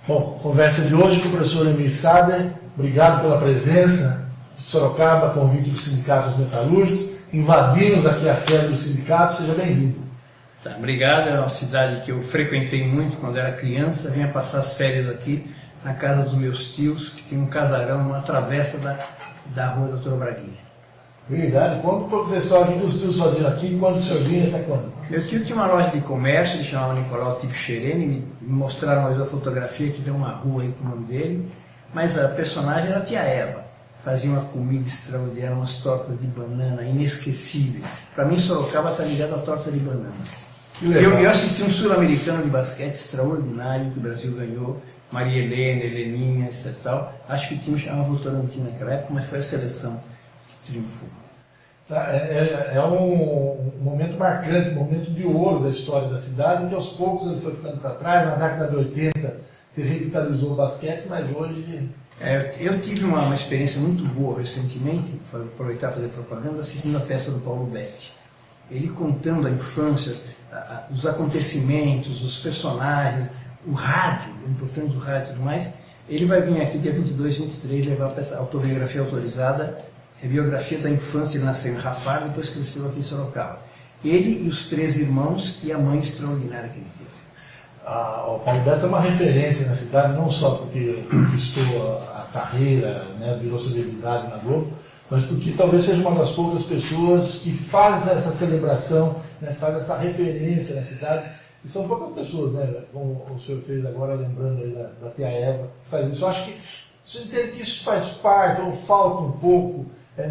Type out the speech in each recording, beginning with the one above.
Bom, conversa de hoje com o professor Emir Sader. Obrigado pela presença de Sorocaba, convite do Sindicato dos Metalúrgicos. Invadimos aqui a sede do sindicato, seja bem-vindo. Tá, obrigado, é uma cidade que eu frequentei muito quando era criança, vinha passar as férias aqui na casa dos meus tios, que tem um casarão numa travessa da rua Doutor Braguinha. Verdade, conta um pouco essa história que os tios faziam aqui, quando o senhor vinha, até quando? Meu tio tinha uma loja de comércio, ele chamava Nicolau Tibcherene, me mostraram uma vez a fotografia que deu uma rua aí com o nome dele, mas a personagem era a tia Eva. Fazia uma comida extraordinária, umas tortas de banana inesquecíveis. Para mim, Sorocaba está ligado à torta de banana. Eu assisti um sul-americano de basquete extraordinário que o Brasil ganhou, Maria Helena, Heleninha, etc. Tal. Acho que o time chamava Votorantim naquela época, mas foi a seleção que triunfou. É um momento marcante, um momento de ouro da história da cidade, que aos poucos ele foi ficando para trás. Na década de 80 se revitalizou o basquete, mas hoje... eu tive uma experiência muito boa recentemente, vou aproveitar e fazer propaganda, assistindo a peça do Paulo Betti. Ele contando a infância, os acontecimentos, os personagens, o rádio, o importante do rádio e tudo mais. Ele vai vir aqui dia 22 e 23 levar a peça autobiografia autorizada, biografia da infância. Ele nasceu em Rafar, depois cresceu aqui em Sorocaba. Ele e os 3 irmãos e a mãe extraordinária que ele teve. O Paulo Betti é uma referência na cidade, não só porque conquistou a carreira, né, virou celebridade na Globo, mas porque talvez seja uma das poucas pessoas que faz essa celebração, né, faz essa referência na cidade. E são poucas pessoas, né, como o senhor fez agora, lembrando aí da tia Eva, que faz isso. Eu acho que você entende que isso faz parte, ou falta um pouco,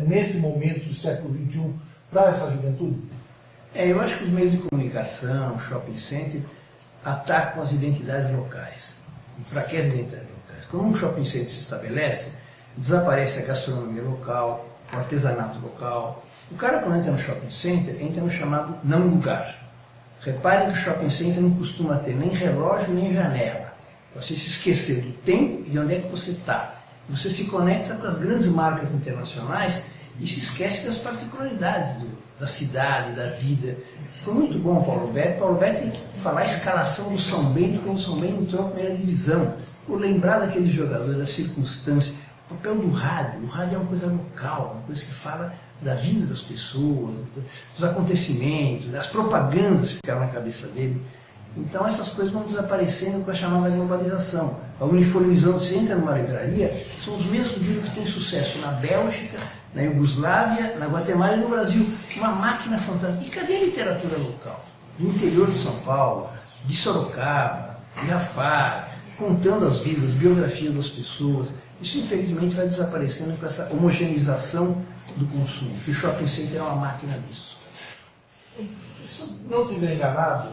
nesse momento do século XXI, para essa juventude? Eu acho que os meios de comunicação, shopping center, atacam as identidades locais, enfraquecem as identidades locais. Quando um shopping center se estabelece, desaparece a gastronomia local, o artesanato local. O cara, quando entra no shopping center, entra no chamado não lugar. Reparem que o shopping center não costuma ter nem relógio nem janela. Você se esquecer do tempo e de onde é que você está. Você se conecta com as grandes marcas internacionais e se esquece das particularidades da cidade, da vida. Foi muito bom o Paulo Betti. Paulo Betti falar a escalação do São Bento quando o São Bento entrou na primeira divisão. Por lembrar daqueles jogadores, das circunstâncias. O papel do rádio. O rádio é uma coisa local, uma coisa que fala da vida das pessoas, dos acontecimentos, das propagandas que ficaram na cabeça dele. Então essas coisas vão desaparecendo com a chamada globalização. A uniformização, você entra numa livraria, são os mesmos livros que têm sucesso na Bélgica, na Iugoslávia, na Guatemala e no Brasil. Uma máquina fantástica. E cadê a literatura local? Do interior de São Paulo, de Sorocaba, de Rafar, contando as vidas, biografias das pessoas. Isso infelizmente vai desaparecendo com essa homogeneização do consumo. Que o shopping center é uma máquina disso. Se eu não estiver enganado,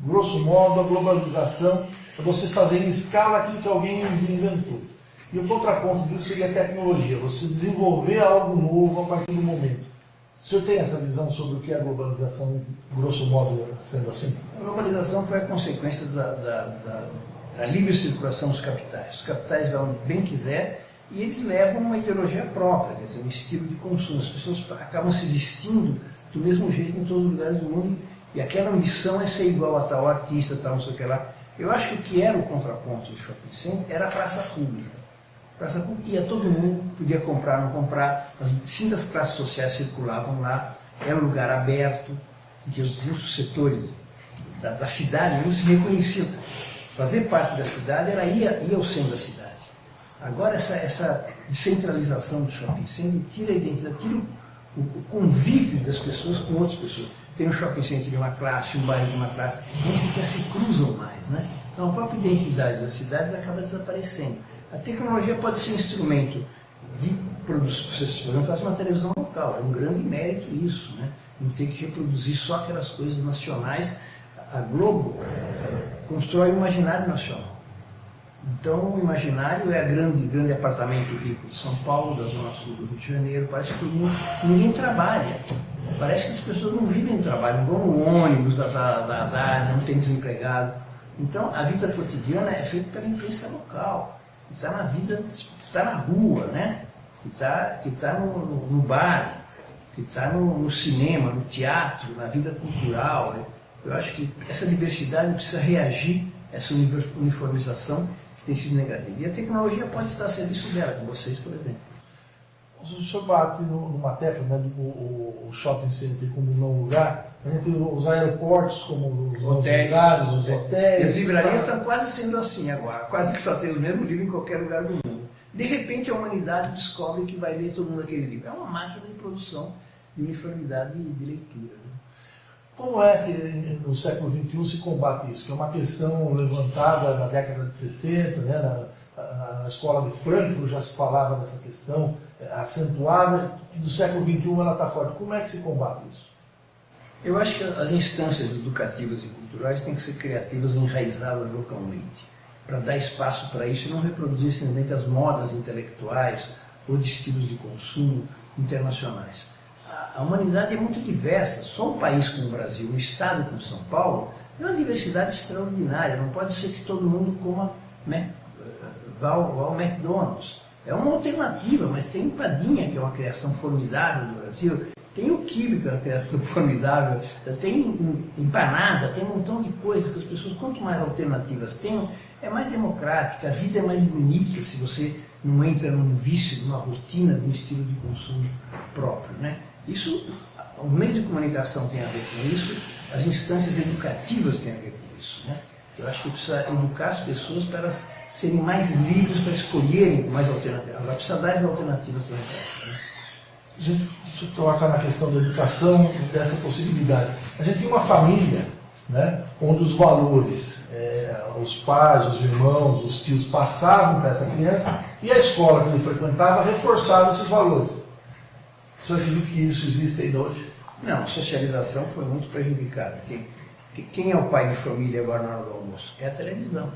grosso modo, a globalização é você fazer em escala aquilo que alguém inventou. E o contraponto disso seria a tecnologia, você desenvolver algo novo a partir do momento. O senhor tem essa visão sobre o que é a globalização, grosso modo, sendo assim? A globalização foi a consequência da livre circulação dos capitais. Os capitais vão onde bem quiser e eles levam uma ideologia própria, quer dizer, um estilo de consumo. As pessoas acabam se vestindo do mesmo jeito em todos os lugares do mundo e aquela ambição é ser igual a tal artista, tal não sei o que lá. Eu acho que o que era o contraponto do shopping center era a praça pública. Praça pública ia todo mundo, podia comprar, não comprar, as distintas classes sociais circulavam lá, era um lugar aberto, em que os distintos setores da cidade não se reconheciam. Fazer parte da cidade era ir ao centro da cidade. Agora essa descentralização do shopping center tira a identidade, tira o convívio das pessoas com outras pessoas. Tem um shopping center de uma classe, um bairro de uma classe, nem sequer se cruzam mais, né? Então a própria identidade das cidades acaba desaparecendo. A tecnologia pode ser instrumento de produção. Vocês podem fazer uma televisão local, é um grande mérito isso, né? Não tem que reproduzir só aquelas coisas nacionais. A Globo constrói o imaginário nacional. Então o imaginário é grande apartamento rico de São Paulo, da Zona Sul do Rio de Janeiro, parece que todo mundo, ninguém trabalha. Parece que as pessoas não vivem no trabalho, não vão no ônibus, não tem desempregado. Então a vida cotidiana é feita pela imprensa local, que está na vida, que está na rua, né? que tá no bar, que está no cinema, no teatro, na vida cultural. Eu acho que essa diversidade precisa reagir essa uniformização que tem sido negativa. E a tecnologia pode estar a serviço dela, com vocês, por exemplo. O senhor bate numa tecla, né, o shopping center como um não lugar, a gente os aeroportos como os lugares, os hotéis. E as livrarias estão quase sendo assim agora, quase que só tem o mesmo livro em qualquer lugar do mundo. De repente a humanidade descobre que vai ler todo mundo aquele livro. É uma máquina de produção de uniformidade de leitura. Né? Como é que no século XXI se combate isso? Que é uma questão levantada na década de 60, né, na escola de Frankfurt já se falava dessa questão, acentuada, e do século XXI ela está forte. Como é que se combate isso? Eu acho que as instâncias educativas e culturais têm que ser criativas e enraizadas localmente, para dar espaço para isso e não reproduzir simplesmente as modas intelectuais ou de estilos de consumo internacionais. A humanidade é muito diversa. Só um país como o Brasil, um estado como São Paulo, é uma diversidade extraordinária. Não pode ser que todo mundo coma, né, vá ao McDonald's. É uma alternativa, mas tem empadinha, que é uma criação formidável do Brasil, tem o quibe, que é uma criação formidável, tem empanada, tem um montão de coisas que as pessoas, quanto mais alternativas tem, é mais democrática, a vida é mais bonita se você não entra num vício, numa rotina, num estilo de consumo próprio, né? Isso, o meio de comunicação tem a ver com isso, as instâncias educativas têm a ver com isso, né? Eu acho que precisa educar as pessoas para elas serem mais livres para escolherem mais alternativas. Agora precisa dar as alternativas também para elas, né? A gente toca na questão da educação, dessa possibilidade. A gente tem uma família, né, onde os valores, os pais, os irmãos, os tios passavam para essa criança e a escola que ele frequentava reforçava esses valores. O senhor acredita que isso existe ainda hoje? Não, a socialização foi muito prejudicada. Quem é o pai de família agora na hora do almoço? É a televisão.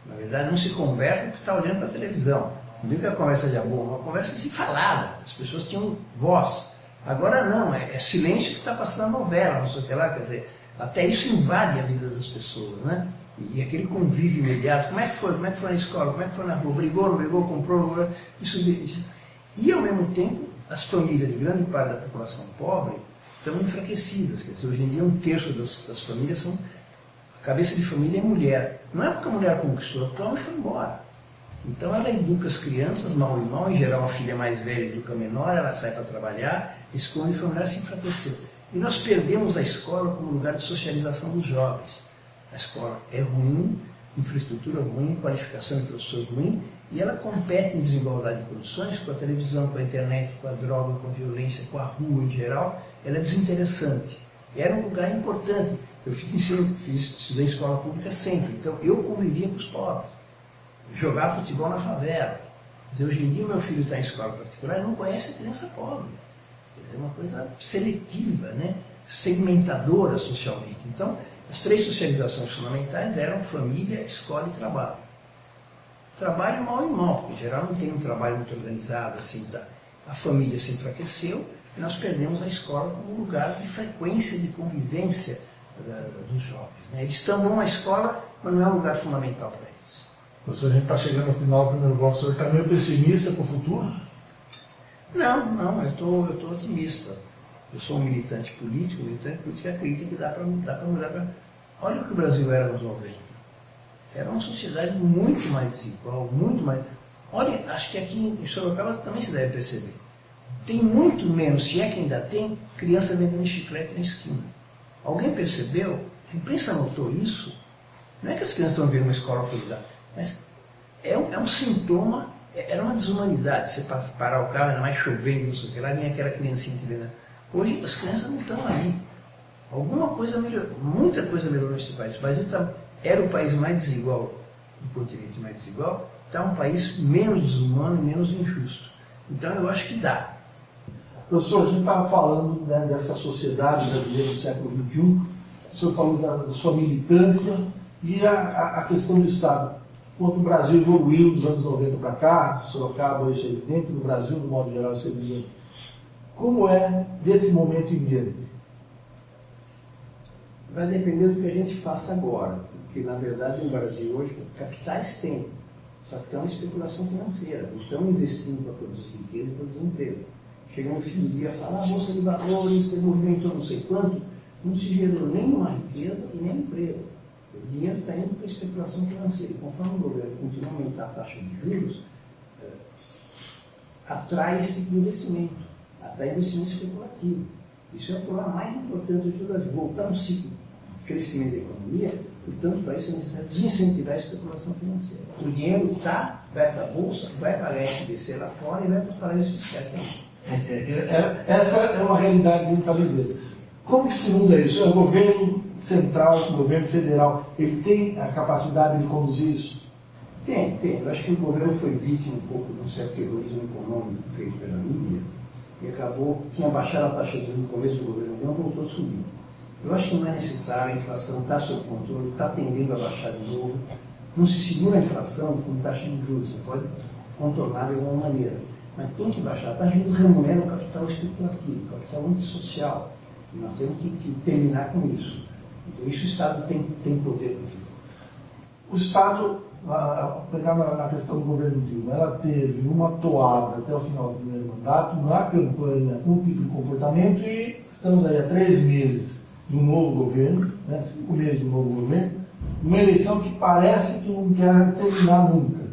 Na verdade, não se conversa porque está olhando para a televisão. Não digo que a conversa já boa, uma conversa se falava, as pessoas tinham voz. Agora não, é silêncio que está passando a novela, não sei o que lá, quer dizer, até isso invade a vida das pessoas, né? E aquele convívio imediato, como é que foi na escola, como é que foi na rua, brigou, não brigou, comprou, isso. E ao mesmo tempo, as famílias de grande parte da população pobre estão enfraquecidas, quer dizer, hoje em dia 1/3 das famílias são, a cabeça de família é mulher. Não é porque a mulher conquistou, porque o homem foi embora. Então ela educa as crianças, mal e mal, em geral a filha mais velha educa a menor, ela sai para trabalhar, esse convívio familiar se enfraqueceu. E nós perdemos a escola como lugar de socialização dos jovens. A escola é ruim, infraestrutura ruim, qualificação de professor ruim, e ela compete em desigualdade de condições com a televisão, com a internet, com a droga, com a violência, com a rua em geral. Ela é desinteressante. Era um lugar importante. Eu estudei em escola pública sempre, então eu convivia com os pobres. Jogar futebol na favela. Quer dizer, hoje em dia meu filho está em escola particular e não conhece a criança pobre. Quer dizer, é uma coisa seletiva, né? Segmentadora socialmente. Então, as 3 socializações fundamentais eram família, escola e trabalho. Trabalho mal e mal, porque em geral não tem um trabalho muito organizado, assim, tá? A família se enfraqueceu e nós perdemos a escola como lugar de frequência de convivência dos jovens, né? Eles vão à escola, mas não é um lugar fundamental para eles. Professor, a gente está chegando ao final do primeiro bloco. O senhor está meio pessimista para o futuro? Não, eu estou otimista. Eu sou um militante político acredita que dá para mudar. Olha o que o Brasil era nos 90. Era uma sociedade muito mais desigual, muito mais... Olha, acho que aqui em Sorocaba também se deve perceber. Tem muito menos, se é que ainda tem, criança vendendo chiclete na esquina. Alguém percebeu? A imprensa notou isso? Não é que as crianças estão vendo uma escola formidável, mas é um sintoma, era uma desumanidade. Você parar o carro, ainda mais chovendo, não sei o que lá, vinha aquela criancinha te vendo. Hoje as crianças não estão aí. Alguma coisa melhorou, muita coisa melhorou nesse país. O Brasil era o país mais desigual, do continente mais desigual, está um país menos desumano e menos injusto. Então eu acho que dá. Professor, a gente estava falando, né, dessa sociedade brasileira do século XXI, o senhor falou da sua militância e a questão do Estado. Quanto o Brasil evoluiu dos anos 90 para cá, Sorocaba, isso é evidente, no Brasil, no modo geral, isso é evidente. Como é desse momento em diante? Vai depender do que a gente faça agora, porque na verdade no Brasil hoje capitais tem, só que tem uma especulação financeira, não estão investindo para produzir riqueza e produzir emprego. Chega no fim do dia e fala, a Bolsa de Valores movimentou não sei quanto, não se gerou nem uma riqueza e nem emprego. O dinheiro está indo para a especulação financeira. Conforme o governo continua a aumentar a taxa de juros, atrai esse tipo de investimento, atrai investimento especulativo. Isso é o problema mais importante do Brasil. Voltar um ciclo de crescimento da economia, portanto, para isso é necessário desincentivar a especulação financeira. O dinheiro vai para a Bolsa, vai para a SBC lá fora e vai para os paraísos fiscais também. Essa é uma realidade que a gente está vivendo. Como que se muda isso? O governo central, o governo federal, ele tem a capacidade de conduzir isso? Tem. Eu acho que o governo foi vítima um pouco de um certo terrorismo econômico feito pela mídia e acabou, tinha baixado a taxa de juros no começo do governo, não voltou a subir. Eu acho que não é necessário, a inflação está sob controle, está tendendo a baixar de novo. Não se segura a inflação com taxa de juros, você pode contornar de alguma maneira. Mas tem que baixar. A taxa de juros remunera o capital especulativo, o capital antissocial. E nós temos que terminar com isso. Então, isso o Estado tem poder para fazer. O Estado, pegar na questão do governo Dilma, ela teve uma toada até o final do primeiro mandato, na campanha, um tipo de comportamento, e estamos aí há 3 meses do novo governo, 5 meses do novo governo, uma eleição que parece que não quer terminar nunca.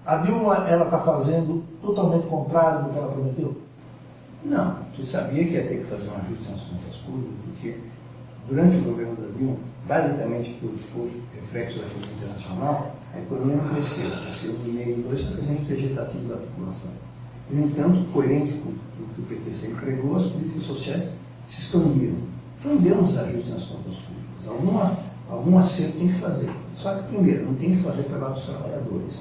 A Dilma, ela está fazendo totalmente contrário do que ela prometeu? Não, você sabia que ia ter que fazer um ajuste nas contas públicas, porque durante o governo da Dilma, basicamente por reflexo da economia internacional, a economia não cresceu 1,5%, simplesmente vegetativo da população. E, no entanto, coerente com o que o PT sempre pregou, as políticas sociais se expandiram. Então, demos ajustes nas contas públicas. Algum acerto tem que fazer. Só que, primeiro, não tem que fazer pelo lado dos trabalhadores,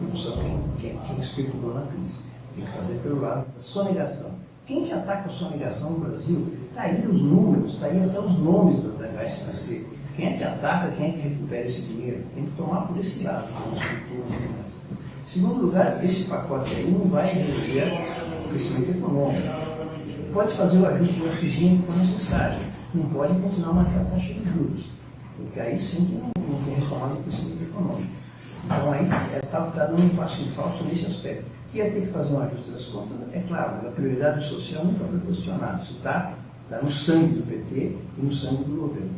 não só quem especulou na crise. Tem que fazer pelo lado da sonegação. Quem que ataca a sonegação no Brasil? Está aí os números, está aí até os nomes da HSBC. Quem é que ataca, quem é que recupera esse dinheiro? Tem que tomar por esse lado. Em segundo lugar, esse pacote aí não vai resolver o crescimento econômico. Pode fazer o ajuste do FGM que for necessário. Não pode continuar a marcar a taxa de juros. Porque aí sim que não tem retomada do crescimento econômico. Então aí está dando um passo em falso nesse aspecto. Que ia ter que fazer um ajuste das contas, é claro, mas a prioridade social nunca foi questionada. Isso está no sangue do PT e no sangue do governo.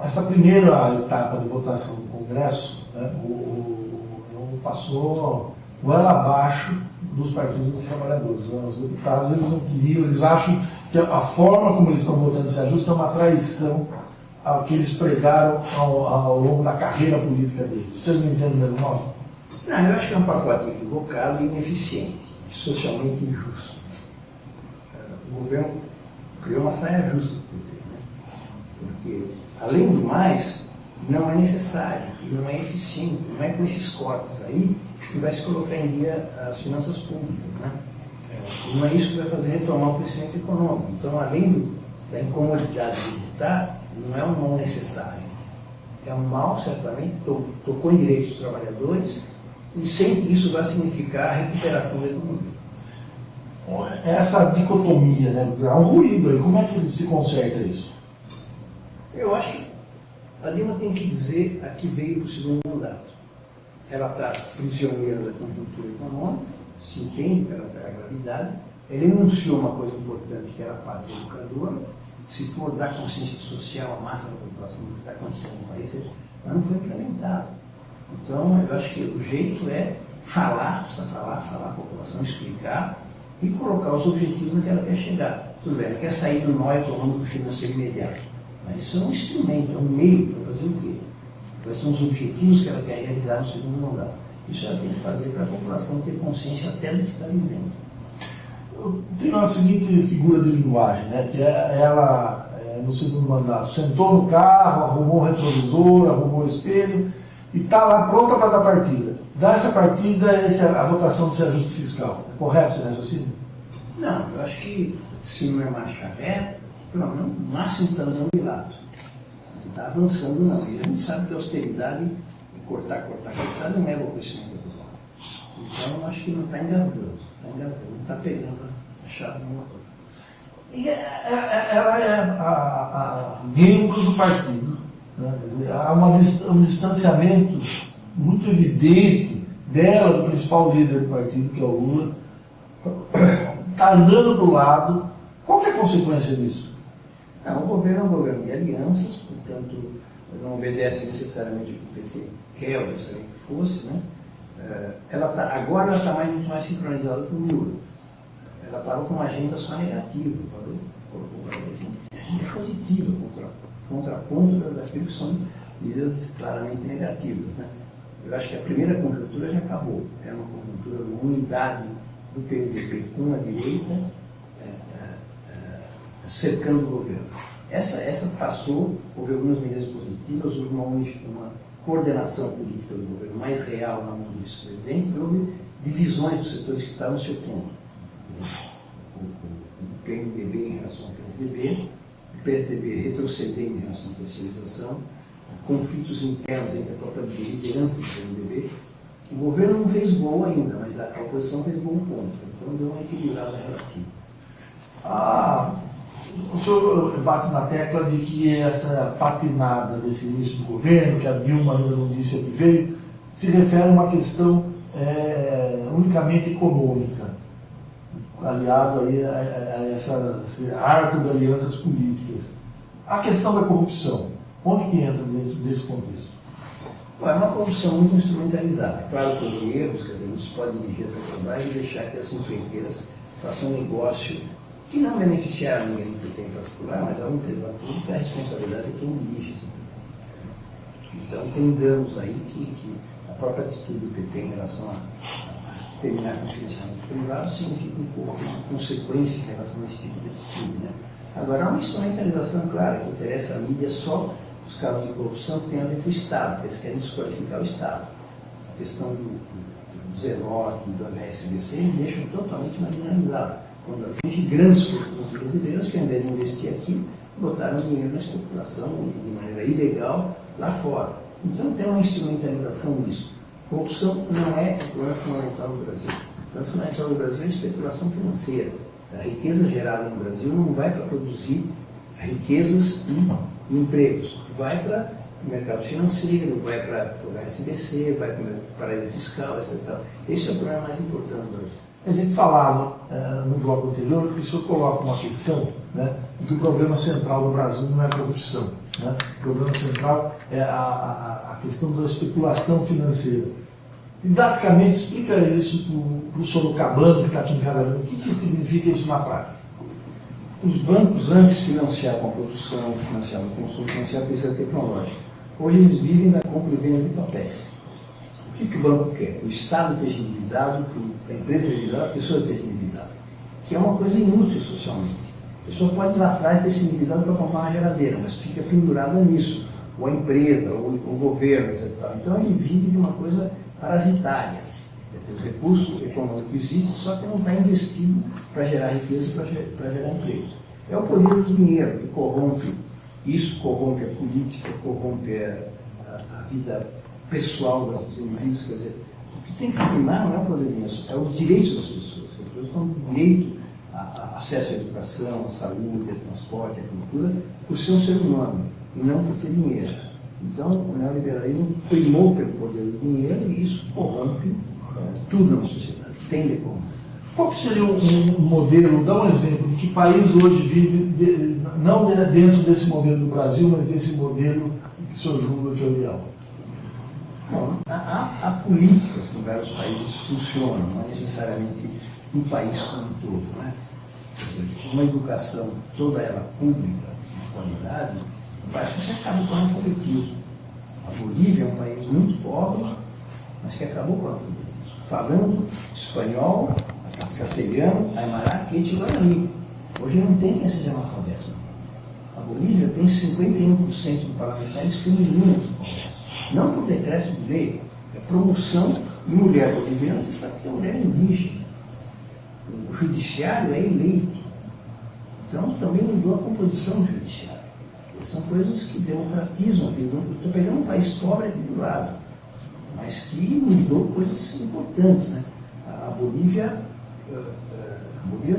Essa primeira etapa de votação do Congresso, passou goela abaixo dos partidos dos trabalhadores. Os deputados, eles não queriam, eles acham que a forma como eles estão votando esse ajuste é uma traição ao que eles pregaram ao longo da carreira política deles. Vocês não entendem mesmo, não? Não, eu acho que é um pacote equivocado e ineficiente, socialmente injusto. O governo criou uma saia justa para o PT, porque, além do mais, não é necessário e não é eficiente, não é com esses cortes aí que vai se colocar em dia as finanças públicas. Não é isso que vai fazer retomar o crescimento econômico. Então, além da incomodidade de votar, não é um mal necessário. É um mal, certamente, tocou em direitos dos trabalhadores, e sem que isso vá significar a recuperação da economia. Essa dicotomia, há um ruído aí, como é que se conserta isso? Eu acho que a Dilma tem que dizer a que veio para o segundo mandato. Ela está prisioneira da conjuntura econômica, se entende pela gravidade, ela enunciou uma coisa importante que era a pátria educadora, se for dar consciência social à massa da população do que está acontecendo no país, mas não foi implementado. Então, eu acho que o jeito é falar à população, explicar e colocar os objetivos onde ela quer chegar. Tudo bem, ela quer sair do nó econômico financeiro imediato, mas isso é um instrumento, é um meio para fazer o quê? Quais são os objetivos que ela quer realizar no segundo mandato? Isso ela tem que fazer para a população ter consciência até do que está vivendo. Tem uma seguinte figura de linguagem, que ela, no segundo mandato, sentou no carro, arrumou o retrovisor, arrumou o espelho, e está lá pronta para dar partida. Dar essa partida é a votação desse ajuste fiscal. É correto esse raciocínio? Não, eu acho que se não é marcha reta, pelo menos no máximo está andando de lado. Não está avançando não. E a gente sabe que a austeridade, cortar, não é o crescimento econômico. Então eu acho que não está engasgando, não está pegando a chave no motor. E ela é a membro do partido. Há um distanciamento muito evidente dela, do principal líder do partido, que é o Lula, está andando do lado. Qual que é a consequência disso? O governo é um governo de alianças, portanto, não obedece necessariamente o que o PT quer ou gostaria que fosse, né? Agora ela está muito mais sincronizada com o Lula. Ela estava com uma agenda só negativa, uma agenda positiva, contraponto daquilo que são medidas claramente negativas, né? Eu acho que a primeira conjuntura já acabou. Era uma conjuntura de unidade do PMDB com a direita, cercando o governo. Essa passou, houve algumas medidas positivas, houve uma coordenação política do governo mais real na mão do vice-presidente, e houve divisões dos setores que estavam se opondo. O PMDB em relação ao PSDB, o PSDB retrocedendo em relação à terceirização, conflitos internos entre a própria liderança do PMDB. O governo não fez gol ainda, mas a oposição fez gol contra, então deu uma equilibrada relativa. O senhor bate na tecla de que essa patinada desse início do governo, que a Dilma ainda não disse a que veio, se refere a uma questão unicamente econômica, aliado aí a esse arco de alianças políticas. A questão da corrupção, onde que entra dentro desse contexto? É uma corrupção muito instrumentalizada. Claro que houve erros, quer dizer, não se pode dirigir a Petrobras e deixar que as empreiteiras façam um negócio que não beneficiaram ninguém do PT em particular, mas a uma empresa pública, a responsabilidade é quem dirige essa empresa. Então tem danos aí que a própria atitude do PT em relação a terminar com o financiamento privado significa um pouco de consequência em relação a esse tipo de atitude, né? Agora, há uma instrumentalização clara que interessa a mídia só os casos de corrupção que tem a ver com o Estado, porque eles querem desqualificar o Estado. A questão do Zenoc, do HSBC, eles deixam totalmente marginalizado. Quando atinge grandes fortunas brasileiras que, ao invés de investir aqui, botaram dinheiro na especulação de maneira ilegal lá fora. Então tem uma instrumentalização disso. Corrupção não é o problema fundamental do Brasil. O problema fundamental do Brasil é a especulação financeira. A riqueza gerada no Brasil não vai para produzir riquezas e empregos. Vai para o mercado financeiro, vai para o HSBC, vai para o paraíso fiscal, etc. Esse é o problema mais importante do Brasil. A gente falava no bloco anterior que o senhor coloca uma questão, né, de que o problema central do Brasil não é a corrupção. Né? O problema central é a questão da especulação financeira. Didaticamente, explica isso para o sorocabano que está aqui em Caravana. O que significa isso na prática? Os bancos antes financiavam a produção, financiavam o consumo, financiavam a pesquisa tecnológica. Hoje eles vivem da compra e venda de papéis. O que o banco quer? Que o Estado esteja endividado, que a empresa esteja endividada, a pessoa esteja endividada. Que é uma coisa inútil socialmente. A pessoa pode ir lá atrás ter se endividado para comprar uma geladeira, mas fica pendurada nisso. Ou a empresa, ou o governo, etc. Então ele vive de uma coisa parasitária. O recurso econômico existe, só que não está investido para gerar riqueza e para gerar emprego. É o poder do dinheiro que corrompe, isso corrompe a política, corrompe a vida pessoal dos indivíduos. Quer dizer, o que tem que primar não é o poder do dinheiro, é os direitos das pessoas. As pessoas têm direito a acesso à educação, à saúde, ao transporte, à cultura, por ser um ser humano, e não por ter dinheiro. Então, o neoliberalismo primou pelo poder do dinheiro e isso corrompe tudo na sociedade, tende a corromper. Qual que seria um modelo, dá um exemplo, de que país hoje vive, não dentro desse modelo do Brasil, mas desse modelo que o senhor julga que é o ideal? Bom, há políticas que em vários países funcionam, não necessariamente um país como um todo. Né? Uma educação, toda ela pública, de qualidade, faz que você acabe com o analfabetismo. A Bolívia é um país muito pobre, mas que acabou com o analfabetismo. Falando espanhol, castelhano, aimara, quechua e guarani. Hoje não tem quem seja analfabeto. A Bolívia tem 51% de parlamentares femininos no Congresso. Não por decreto de lei, é promoção de mulher boliviana. Você sabe que a mulher é indígena. O judiciário é eleito. Então também mudou a composição do judiciário. São coisas que democratizam a vida. Estou pegando um país pobre aqui do lado, mas que mudou coisas importantes. Né? A Bolívia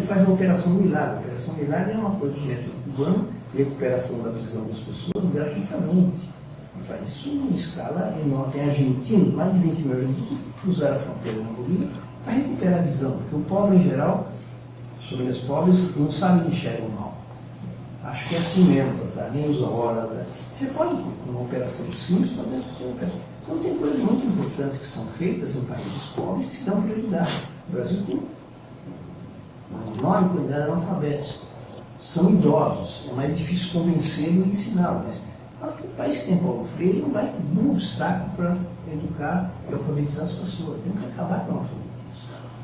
faz a Operação Milagre. A Operação Milagre é uma coisa do método cubano, recuperação da visão das pessoas gratuitamente. E faz isso em escala enorme. Tem argentinos, mais de 20 mil argentinos que cruzaram a fronteira na Bolívia para recuperar a visão, porque o pobre em geral, as famílias pobres, não sabem que enxergam mal. Acho que é assim mesmo, tá? Menos a hora. Né? Você pode, com uma operação simples, talvez você operação. Então tem coisas muito importantes que são feitas em países pobres que se dão prioridade. O Brasil tem uma enorme quantidade de analfabetos. São idosos, é mais difícil convencê-los e ensiná-los. Mas o país que tem Paulo Freire não vai ter nenhum obstáculo para educar e alfabetizar as pessoas. Tem que acabar com a alfabetismo.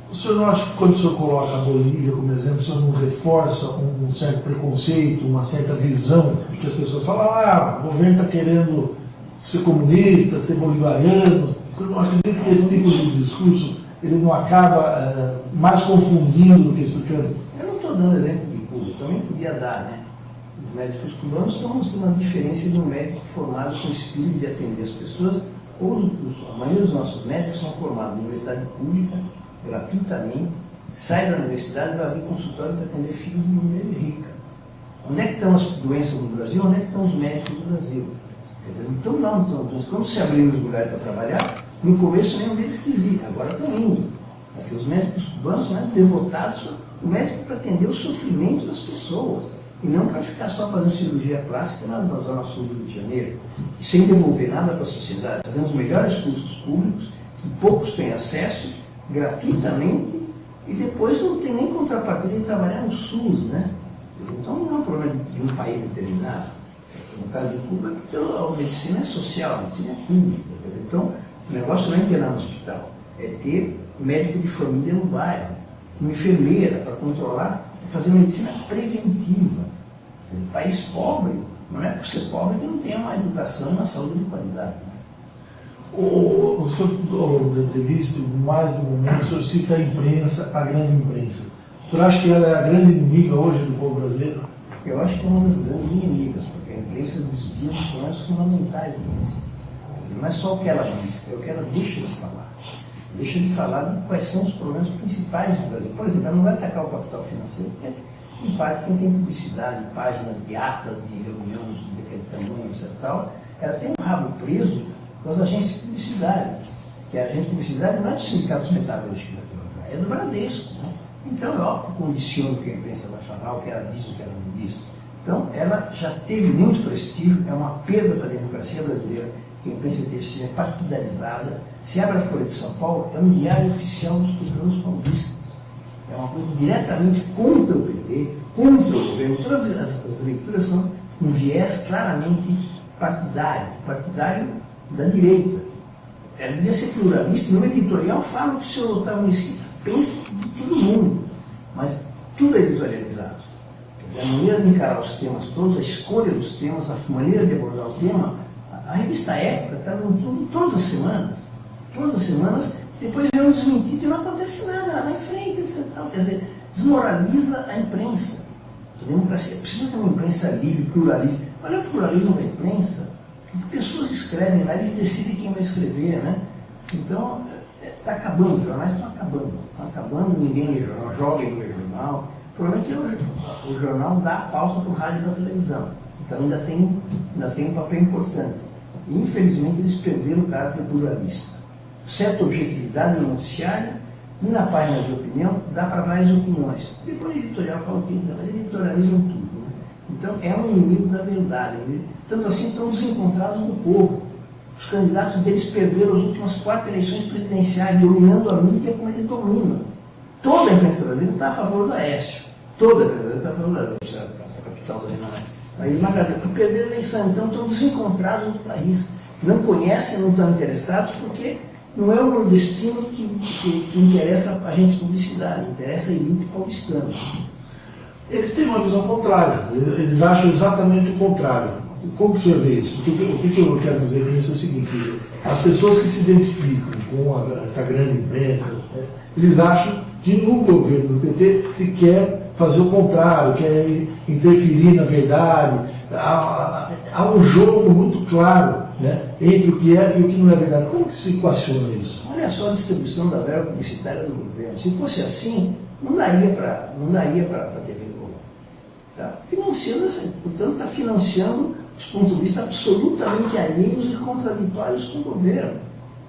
O senhor não acha que quando o senhor coloca a Bolívia como exemplo, o senhor não reforça um certo preconceito, uma certa visão de que as pessoas falam, o governo está querendo ser comunista, ser bolivariano? O senhor não acredita que esse tipo de discurso ele não acaba mais confundindo do que explicando? Eu não estou dando exemplo de Cuba, eu também podia dar, né? Os médicos cubanos estão mostrando a diferença de um médico formado com o espírito de atender as pessoas. A maioria dos nossos médicos são formados na universidade pública, gratuitamente, sai da universidade e vai abrir consultório para atender filhos de mulher rica. Onde é que estão as doenças no Brasil? Onde é que estão os médicos do Brasil? Quer dizer, então não. Quando se abriu os lugares para trabalhar, no começo nenhum deles quis ir, agora estão indo. Assim, os médicos cubanos são devotados o médico para atender o sofrimento das pessoas e não para ficar só fazendo cirurgia plástica na zona sul do Rio de Janeiro e sem devolver nada para a sociedade, fazendo os melhores cursos públicos que poucos têm acesso gratuitamente e depois não tem nem contrapartida de trabalhar no SUS, né? Então não é um problema de um país determinado. No caso de Cuba, porque a medicina é social, a medicina é pública. Então, o negócio não é internar no hospital, é ter médico de família no bairro, uma enfermeira para controlar, fazer medicina preventiva. Um país pobre, não é por ser pobre que não tenha uma educação e uma saúde de qualidade. O senhor, da entrevista, mais do momento, o senhor cita a imprensa, a grande imprensa. O senhor acha que ela é a grande inimiga hoje do povo brasileiro? Eu acho que é uma das grandes inimigas, porque a imprensa desvia os problemas fundamentais do Brasil. Não é só o que ela diz, é o que ela deixa de falar. Deixa de falar de quais são os problemas principais do Brasil. Por exemplo, ela não vai atacar o capital financeiro, porque em parte quem tem publicidade, páginas de atas de reuniões daquele tamanho, etc. Tal, ela tem um rabo preso com as agências de publicidade. Que a agência de publicidade não é do Sindicato dos Metalúrgicos, é do Bradesco. Né? Então é óbvio que condiciona o que a imprensa vai falar, o que ela diz, o que ela não diz. Então ela já teve muito prestígio, é uma perda para a democracia brasileira que a imprensa seja partidarizada. Se abre a Folha de São Paulo, é um diário oficial dos tucanos paulistas. É uma coisa diretamente contra o PT, contra o governo. Todas as leituras são um viés claramente partidário da direita. Ela devia ser pluralista, no editorial fala o que o senhor Otávio Mesquita pensa de todo mundo, mas tudo é editorializado. A maneira de encarar os temas todos, a escolha dos temas, a maneira de abordar o tema, a revista Época está mentindo todas as semanas, depois vem um desmentido e não acontece nada, ela vai em frente, etc. Quer dizer, desmoraliza a imprensa. A democracia precisa ter uma imprensa livre, pluralista. Olha o pluralismo da imprensa, pessoas escrevem lá, eles decidem quem vai escrever, né? Então, está acabando, os jornais estão acabando, ninguém lê jornal, jovem lê jornal. O problema é que o jornal dá a pauta para o rádio e para a televisão. Então ainda tem um papel importante. E, infelizmente, eles perderam o caráter pluralista. Certa objetividade no noticiário e na página de opinião dá para várias opiniões. Depois o editorial fala que eles editorializam tudo. Né? Então é um inimigo da verdade. Tanto assim estão desencontrados do povo. Os candidatos deles perderam as últimas 4 eleições presidenciais, dominando a mídia como eles dominam. Toda a imprensa brasileira está a favor do Aécio. Toda a imprensa brasileira está a favor do Aécio, a capital da Renato. Mas esmagadora, porque perderam a eleição, então estão desencontrados do país. Não conhecem, não estão interessados, porque não é o nordestino que interessa a gente publicidade, interessa a elite paulistana. Eles têm uma visão contrária, eles acham exatamente o contrário. Como que o senhor vê isso? Porque o que eu quero dizer com isso é o seguinte: as pessoas que se identificam com essa grande imprensa, eles acham que no governo do PT se quer fazer o contrário, quer interferir na verdade. Há um jogo muito claro, né, entre o que é e o que não é verdade. Como que se equaciona isso? Olha só a distribuição da verba publicitária do governo. Se fosse assim, não daria para a TV Globo. Está financiando, portanto, está financiando os pontos de vista absolutamente alheios e contraditórios com o governo.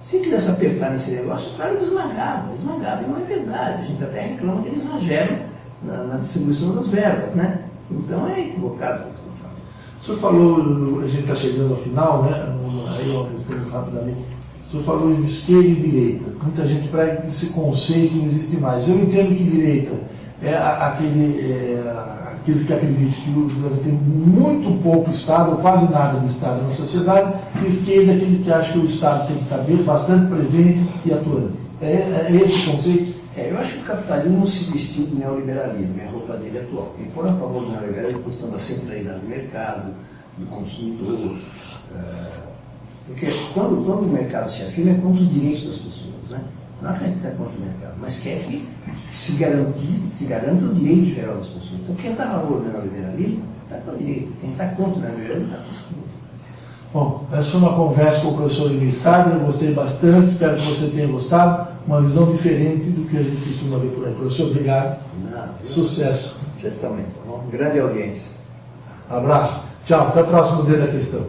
Se quisesse apertar nesse negócio, claro, ele esmagava, e não é verdade. A gente até reclama que eles exageram na distribuição das verbas, né? Então é equivocado o que você fala. O senhor falou, a gente está chegando ao final, né? Aí eu respondo rapidamente. O senhor falou em esquerda e direita. Muita gente prega que esse conceito não existe mais. Eu entendo que direita é aqueles que acreditam que o Brasil tem muito pouco Estado, ou quase nada de Estado na sociedade, e esquerda é aquele que acha que o Estado tem que estar bem, bastante presente e atuante. É esse o conceito? Eu acho que o capitalismo se vestiu do neoliberalismo, é a roupa dele atual. Quem for a favor do neoliberalismo, questão da centralidade do mercado, do consumidor, porque quando o mercado se afirma é contra os direitos das pessoas, né? Não é que a gente está contra o mercado, mas quer que se garanta o direito geral das pessoas. Então quem está a favor do neoliberalismo está com o direito, quem está contra o neoliberalismo está com o esquerdo. Bom, essa foi uma conversa com o professor Emir Sader, eu gostei bastante, espero que você tenha gostado, uma visão diferente do que a gente costuma ver por aí. Professor, obrigado. Sucesso. Vocês também. Uma grande audiência. Abraço. Tchau, até o próximo Dedo da Questão.